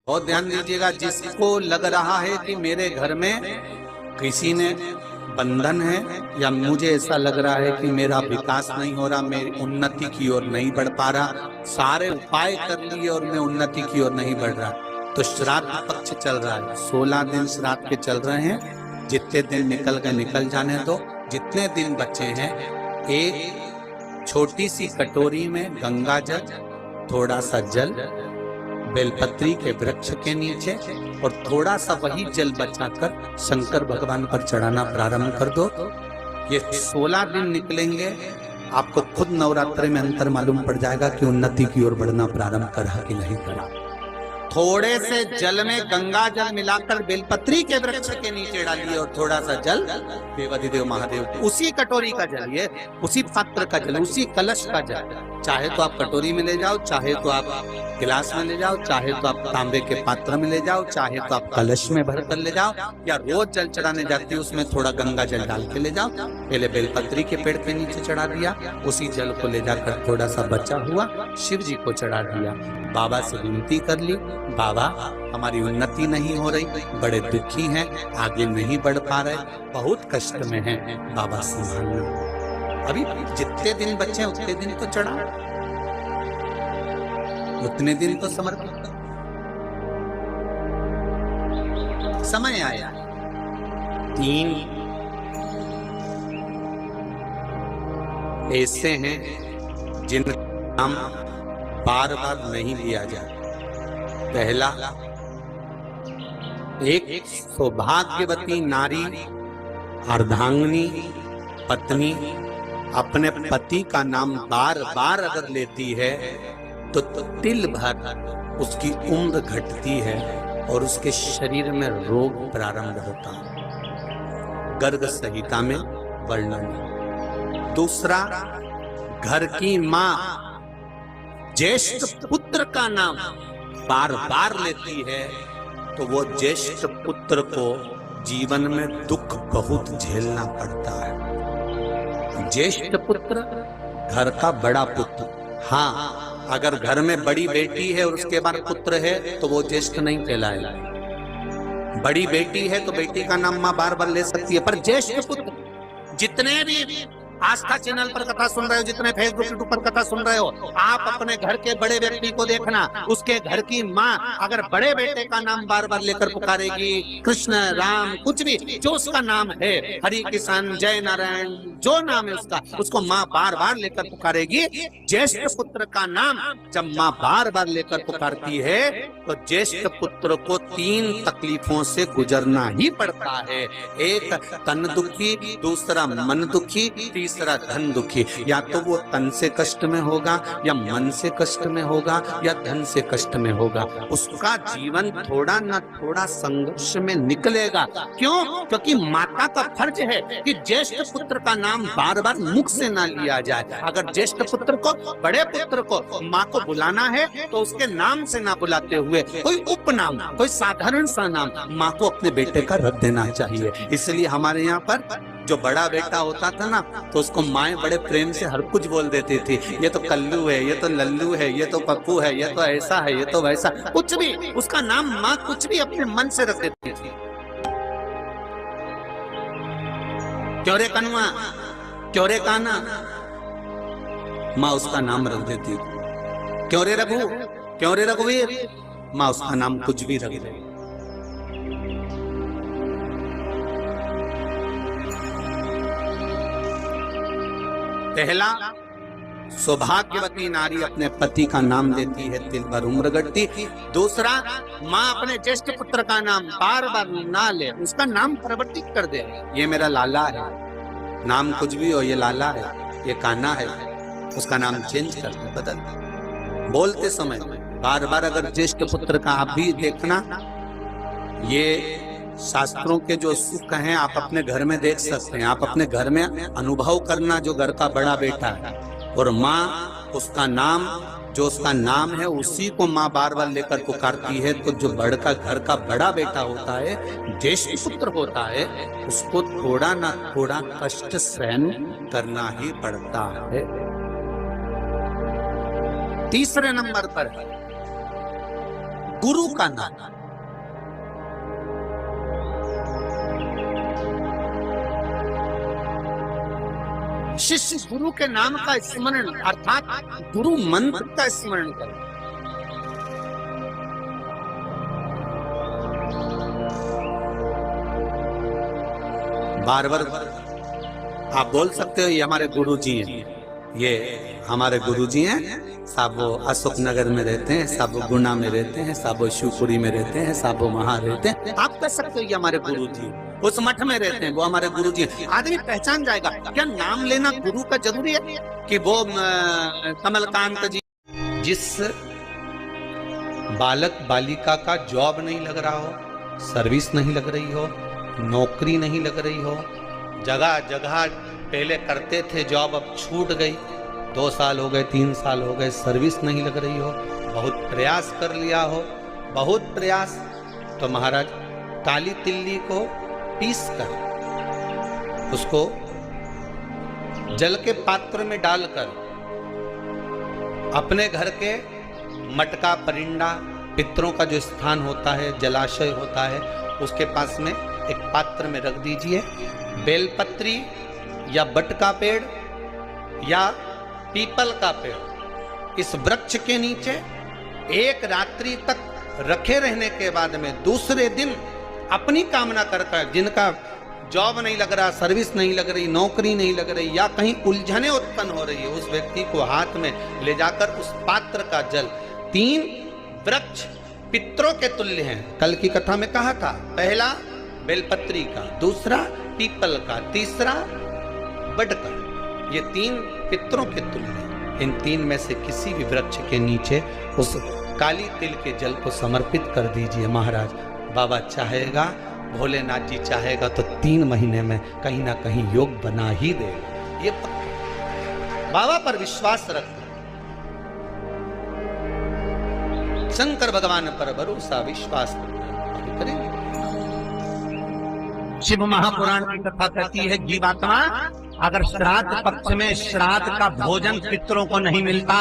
बहुत ध्यान दीजिएगा, जिसको लग रहा है कि मेरे घर में किसी ने बंधन है या मुझे ऐसा लग रहा है कि मेरा विकास नहीं हो रहा, मेरी उन्नति की ओर नहीं बढ़ पा रहा, सारे उपाय कर लिए और मैं उन्नति की ओर नहीं बढ़ रहा, तो श्राद्ध पक्ष चल रहा है। 16 दिन श्राद्ध के चल रहे हैं। जितने दिन निकल गए निकल जाने दो। जितने दिन बचे हैं, एक छोटी सी कटोरी में गंगा जल, थोड़ा सा जल बेलपत्री के वृक्ष के नीचे और थोड़ा सा वही जल बचाकर शंकर भगवान पर चढ़ाना प्रारंभ कर दो। ये 16 दिन निकलेंगे, आपको खुद नवरात्रि में अंतर मालूम पड़ जाएगा कि उन्नति की ओर बढ़ना प्रारंभ करा कि नहीं करा। थोड़े से जल में गंगा जल मिलाकर बेलपत्री के वृक्ष के नीचे डालिए और थोड़ा सा जल देवाधिदेव महादेव, उसी कटोरी का जल, ये उसी पात्र का जल, उसी कलश का जल, चाहे तो आप कटोरी में ले जाओ, चाहे तो आप गिलास में ले जाओ, चाहे तो आप तांबे के पात्र में ले जाओ, चाहे तो आप कलश में भर कर ले जाओ, या रोज जल चढ़ाने जाती है उसमें थोड़ा गंगा जल डाल के ले जाओ। पहले बेलपत्री के पेड़ के नीचे चढ़ा दिया, उसी जल को ले जाकर थोड़ा सा बचा हुआ शिव जी को चढ़ा दिया। बाबा से विनती कर ली, बाबा हमारी उन्नति नहीं हो रही, बड़े दुखी हैं, आगे नहीं बढ़ पा रहे, बहुत कष्ट में हैं, बाबा संभालना। अभी जितने दिन बचे उतने दिन तो चढ़ा, उतने दिन तो समर्पित। समय आया, 3 ऐसे हैं जिनका नाम बार बार नहीं लिया जाए। पहला, एक सौभाग्यवती नारी अर्धांगिनी पत्नी अपने पति का नाम बार बार अगर लेती है तो तिल भर उसकी उम्र घटती है और उसके शरीर में रोग प्रारंभ होता है। गर्ग संहिता में वर्णन। दूसरा, घर की मां ज्येष्ठ पुत्र का नाम बार बार लेती है तो वो ज्येष्ठ पुत्र को जीवन में दुख बहुत झेलना पड़ता है। ज्येष्ठ पुत्र घर का बड़ा पुत्र। हाँ, अगर घर में बड़ी बेटी है और उसके बाद पुत्र है तो वो ज्येष्ठ नहीं कहलाएगा। बड़ी बेटी है तो बेटी का नाम मां बार बार ले सकती है, पर ज्येष्ठ पुत्र, जितने भी आस्था चैनल पर कथा सुन रहे हो, जितने फेसबुक यूट्यूब पर कथा सुन रहे हो, आप अपने घर के बड़े व्यक्ति को देखना, उसके घर की माँ अगर बड़े बेटे का नाम बार बार लेकर पुकारेगी, कृष्ण राम कुछ भी जो उसका नाम है, हरि किसान जय नारायण जो नाम है उसका, उसको माँ बार बार लेकर पुकारेगी। ज्येष्ठ पुत्र का नाम जब माँ बार बार लेकर पुकारती है तो ज्येष्ठ पुत्र को 3 तकलीफों से गुजरना ही पड़ता है। एक, तन दुखी, दूसरा मन दुखी, तीसरा धन दुखी। या तो वो तन से कष्ट में होगा, या मन से कष्ट में होगा, या धन से कष्ट में होगा। उसका जीवन थोड़ा न थोड़ा संघर्ष में निकलेगा। क्यों? क्योंकि माता का फर्ज है कि ज्येष्ठ पुत्र का नाम बार बार मुख से ना लिया जाए। अगर ज्येष्ठ पुत्र को, बड़े पुत्र को माँ को बुलाना है तो उसके नाम से ना बुलाते हुए कोई उपनाम, कोई साधारण सा नाम माँ को अपने बेटे का रख देना चाहिए। इसलिए हमारे यहाँ पर जो बड़ा बेटा होता था ना तो उसको माएं बड़े प्रेम से हर कुछ बोल देती थी, ये तो कल्लू है, ये तो लल्लू है, ये तो पप्पू है, ये तो ऐसा है, ये तो वैसा, कुछ भी उसका नाम माँ कुछ भी अपने मन से रख देती थी। क्यों रे कनुआ, क्यों रे काना, माँ उसका नाम रख देती थी। क्यों रे रघु, क्यों रे रघुवीर, माँ उसका नाम कुछ भी रख देती। पहला, सौभाग्यवती नारी अपने पति का नाम लेती है, तिल भर उम्र घटती। दूसरा, माँ अपने ज्येष्ठ पुत्र का नाम बार बार ना ले, उसका नाम परिवर्तित कर दे। ये मेरा लाला है, नाम कुछ भी हो, ये लाला है, ये कान्हा है, उसका नाम चेंज कर दे, बदल। बोलते समय बार बार अगर ज्येष्ठ पुत्र का आप भी देखना, ये शास्त्रों के जो सुख हैं आप अपने घर में देख सकते हैं। आप अपने घर में अनुभव करना, जो घर का बड़ा बेटा है और माँ उसका नाम, जो उसका नाम है उसी को माँ बार बार लेकर पुकारती है, तो जो बड़ का घर का बड़ा बेटा होता है, ज्येष्ठ पुत्र होता है, उसको थोड़ा ना थोड़ा कष्ट सहन करना ही पड़ता है। तीसरे नंबर पर गुरु का नाम। शिष्य गुरु के नाम का स्मरण अर्थात गुरु मंत्र का स्मरण करे। बार बार आप बोल सकते हो ये हमारे गुरुजी हैं, ये हमारे गुरुजी हैं, साहब वो अशोक नगर में रहते हैं, साहब वो गुना में रहते हैं, साहब वो शिवपुरी में रहते हैं, साहब वो वहां रहते हैं। आप कह सकते हो ये हमारे गुरुजी, उस मठ में रहते हैं, वो हमारे गुरुजी हैं। आदमी पहचान जाएगा। क्या नाम लेना गुरु का जरूरी है कि वो कमलकांत जी? जिस बालक बालिका का जॉब नहीं लग रहा हो, सर्विस नहीं लग रही हो, नौकरी नहीं लग रही हो, जगह जगह पहले करते थे जॉब अब छूट गई, 2 साल हो गए, 3 साल हो गए, सर्विस नहीं लग रही हो, बहुत प्रयास कर लिया हो, बहुत प्रयास, तो महाराज काली तिल्ली को पीस कर उसको जल के पात्र में डालकर अपने घर के मटका परिंडा पितरों का जो स्थान होता है, जलाशय होता है, उसके पास में एक पात्र में रख दीजिए। बेलपत्री या बट का पेड़ या पीपल का पेड़, इस वृक्ष के नीचे एक रात्रि तक रखे रहने के बाद में दूसरे दिन अपनी कामना कर जिनका जॉब नहीं लग रहा, सर्विस नहीं लग रही, नौकरी नहीं लग रही या कहीं उलझने उत्पन्न हो रही है, उस व्यक्ति को हाथ में ले जाकर उस पात्र का जल, 3 वृक्ष पितरों के तुल्य हैं। कल की कथा में कहा था, पहला बेलपत्री का, दूसरा पीपल का, तीसरा बड का, ये 3 पितरों के तुल्य। इन 3 में से किसी भी वृक्ष के नीचे उस काली तिल के जल को समर्पित कर दीजिए। महाराज बाबा चाहेगा, भोलेनाथ जी चाहेगा तो 3 महीने में कहीं ना कहीं योग बना ही देगा। ये बाबा पर विश्वास रख, शंकर भगवान पर भरोसा विश्वास करेंगे। शिव महापुराण की कथा कहती है, जीवात्मा अगर श्राद्ध पक्ष में श्राद्ध का भोजन पितरों को नहीं मिलता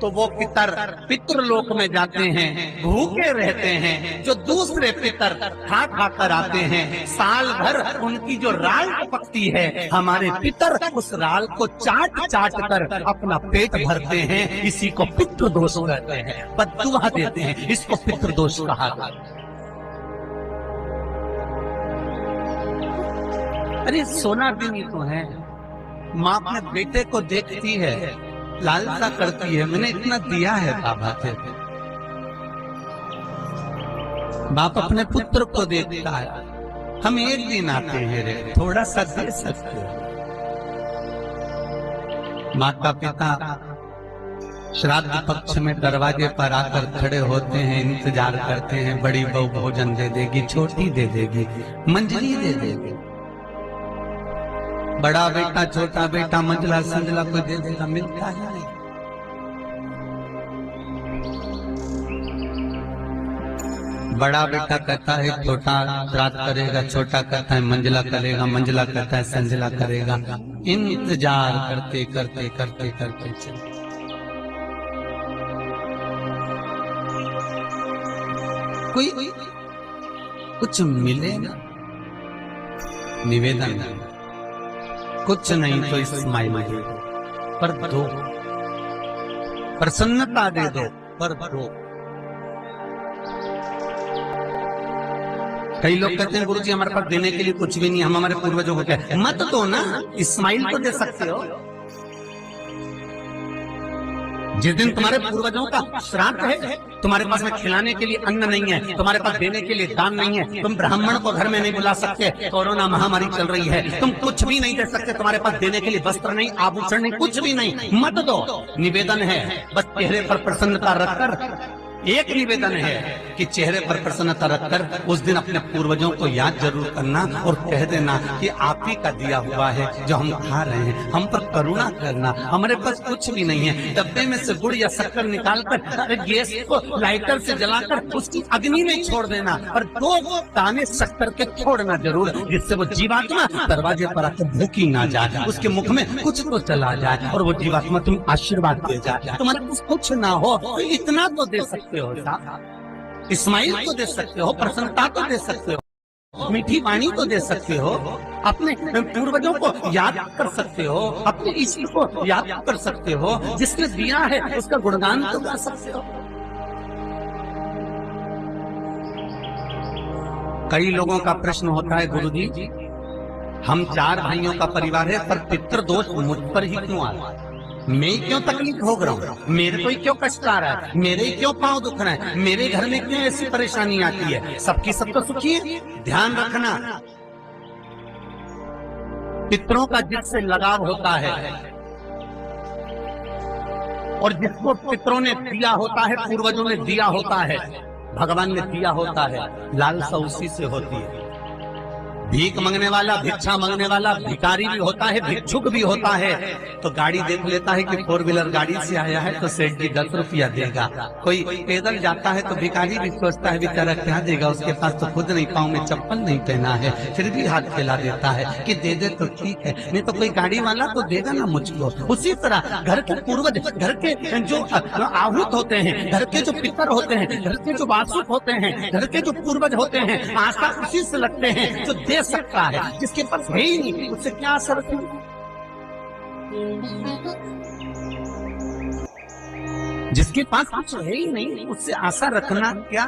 तो वो पितृ लोक में जाते हैं, भूखे रहते हैं। जो दूसरे पितर खा खा कर आते हैं, साल भर उनकी जो राल पकती है, हमारे पितर उस राल को चाट चाट कर अपना पेट भरते हैं। इसी को पितृ दोष कहते हैं, बद्दुआ देते हैं, इसको पितृ दोष कहा जाता है। अरे सोना भी तो है, माँ अपने बेटे को देखती है, लालसा करती है, मैंने इतना दिया है बाबा थे। बाप अपने पुत्र को देखता है, हम एक दिन आते हैं रे, थोड़ा सा दे सकते हो। माता पिता श्राद्ध पक्ष में दरवाजे पर आकर खड़े होते हैं, इंतजार करते हैं, बड़ी बहू भोजन दे देगी, छोटी दे देगी, मंजरी दे देगी। बड़ा बेटा, छोटा बेटा, मंजला संजला कोई दे देगा, मिलता है नहीं। बड़ा बेटा कहता है छोटा श्राद्ध करेगा, छोटा कहता है मंजला करेगा, मंजला कहता है संजला करेगा। इंतजार करते करते करते करते चले। कोई कुछ मिलेगा, निवेदन कुछ नहीं तो स्माइल दे दो, पर दो, प्रसन्नता दे दो, पर दो। कई लोग कहते हैं गुरुजी हमारे पास देने के लिए कुछ भी नहीं, हम हमारे पूर्वजों को क्या, मत दो ना, स्माइल तो दे सकते हो। जिस दिन तुम्हारे पूर्वजों का श्राद्ध है, तुम्हारे पास में खिलाने के लिए अन्न नहीं है, तुम्हारे पास देने के लिए दान नहीं है, तुम ब्राह्मण को घर में नहीं बुला सकते, कोरोना महामारी चल रही है, तुम कुछ भी नहीं दे सकते, तुम्हारे पास देने के लिए वस्त्र नहीं, आभूषण नहीं, कुछ भी नहीं, मत दो। निवेदन है बस चेहरे पर प्रसन्नता रखकर, एक निवेदन है कि चेहरे पर प्रसन्नता रखकर उस दिन अपने पूर्वजों को याद जरूर करना और कह देना कि आप ही का दिया हुआ है जो हम खा रहे हैं, हम पर करुणा करना, हमारे पास कुछ भी नहीं है। डब्बे में से गुड़ या शक्कर निकालकर गैस को लाइटर से जलाकर उसकी अग्नि में छोड़ देना और 2 दाने शक्कर के छोड़ना जरूर, जिससे वो जीवात्मा दरवाजे पर आकर भूखी ना जाए, उसके मुख में कुछ तो चला जाए और वो जीवात्मा तुम आशीर्वाद दे जाए। तुम्हारे पास कुछ ना हो, इतना तो दे सकते हो। स्माइल तो दे सकते हो, प्रसन्नता तो दे सकते हो, मीठी वाणी तो दे सकते हो, अपने पूर्वजों को याद कर सकते हो, अपने ईश्वर को याद कर सकते हो, जिसने दिया है उसका गुणगान तो गा सकते हो। कई लोगों का प्रश्न होता है, गुरुजी हम 4 भाइयों का परिवार है, पर पितृदोष मुझ पर ही क्यों आ रहा है? मैं क्यों तकलीफ भोग रहा हूँ? मेरे को ही क्यों कष्ट आ रहा है? मेरे ही क्यों पांव दुख रहे हैं? मेरे घर में क्यों ऐसी परेशानी आती है? सबकी सब तो सुखी है। ध्यान रखना, पितरों का जिससे लगाव होता है और जिसको पितरों ने दिया होता है, पूर्वजों ने दिया होता है, भगवान ने दिया होता है, लालसा उसी से होती है। भीख मांगने वाला, भिक्षा मांगने वाला भिखारी भी होता है, भिक्षुक भी होता है। तो गाड़ी देख लेता है कि 4 व्हीलर गाड़ी से आया है तो सेठ जी 10 रुपया देगा। कोई पैदल जाता है तो भिखारी भी सोचता है बेचारा क्या देगा, उसके पास तो खुद नहीं, पाँव में चप्पल नहीं पहना है, फिर भी हाथ फैला देता है कि दे दे तो ठीक है, नहीं तो कोई गाड़ी वाला तो देगा ना मुझको। उसी तरह घर के पूर्वज, घर के जो आहूत होते हैं, घर के जो पितर होते हैं, घर के जो वासुक होते हैं, घर के जो पूर्वज होते हैं, आस्था उसी से लगते हैं जो दे सकता है। जिसके पास है ही नहीं उससे क्या आशा रखें? जिसके पास कुछ है ही नहीं उससे आशा रखना क्या?